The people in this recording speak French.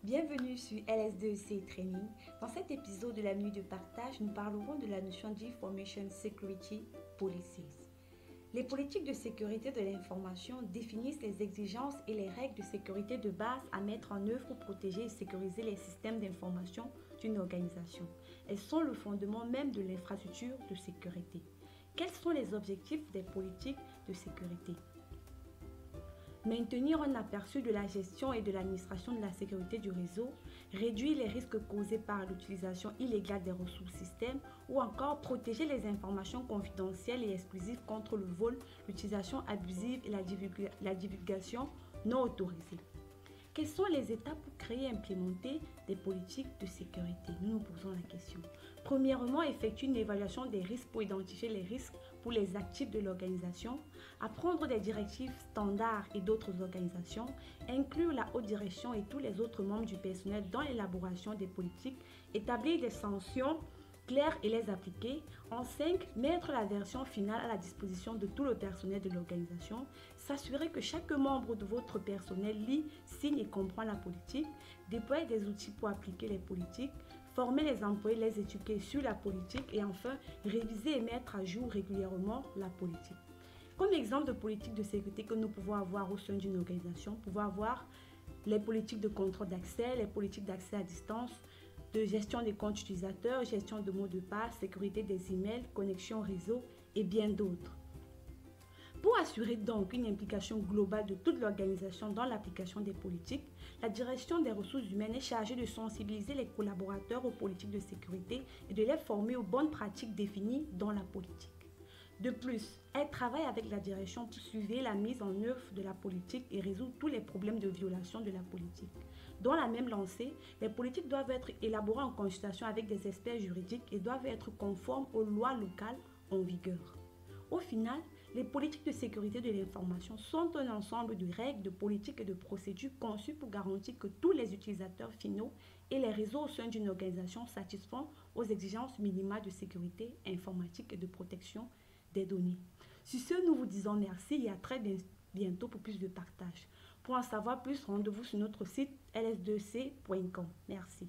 Bienvenue sur LS2C Training. Dans cet épisode de la minute de partage, nous parlerons de la notion d'Information Security Policies. Les politiques de sécurité de l'information définissent les exigences et les règles de sécurité de base à mettre en œuvre pour protéger et sécuriser les systèmes d'information d'une organisation. Elles sont le fondement même de l'infrastructure de sécurité. Quels sont les objectifs des politiques de sécurité ? Maintenir un aperçu de la gestion et de l'administration de la sécurité du réseau, réduire les risques causés par l'utilisation illégale des ressources système ou encore protéger les informations confidentielles et exclusives contre le vol, l'utilisation abusive et la divulgation non autorisée. Quelles sont les étapes pour créer et implémenter des politiques de sécurité? Nous nous posons la question. Premièrement, effectuer une évaluation des risques pour identifier les risques pour les actifs de l'organisation, apprendre des directives standards et d'autres organisations, inclure la haute direction et tous les autres membres du personnel dans l'élaboration des politiques, établir des sanctions claires et les appliquer. En 5, mettre la version finale à la disposition de tout le personnel de l'organisation, s'assurer que chaque membre de votre personnel lit, signe et comprend la politique, déployer des outils pour appliquer les politiques, former les employés, les éduquer sur la politique et enfin réviser et mettre à jour régulièrement la politique. Comme exemple de politique de sécurité que nous pouvons avoir au sein d'une organisation, nous pouvons avoir les politiques de contrôle d'accès, les politiques d'accès à distance, de gestion des comptes utilisateurs, gestion de mots de passe, sécurité des emails, connexion réseau et bien d'autres. Pour assurer donc une implication globale de toute l'organisation dans l'application des politiques, la direction des ressources humaines est chargée de sensibiliser les collaborateurs aux politiques de sécurité et de les former aux bonnes pratiques définies dans la politique. De plus, elle travaille avec la direction pour suivre la mise en œuvre de la politique et résoudre tous les problèmes de violation de la politique. Dans la même lancée, les politiques doivent être élaborées en consultation avec des experts juridiques et doivent être conformes aux lois locales en vigueur. Au final, les politiques de sécurité de l'information sont un ensemble de règles, de politiques et de procédures conçues pour garantir que tous les utilisateurs finaux et les réseaux au sein d'une organisation satisfont aux exigences minimales de sécurité informatique et de protection des données. Sur ce, nous vous disons merci et à très bientôt pour plus de partage. Pour en savoir plus, rendez-vous sur notre site ls2c.com. Merci.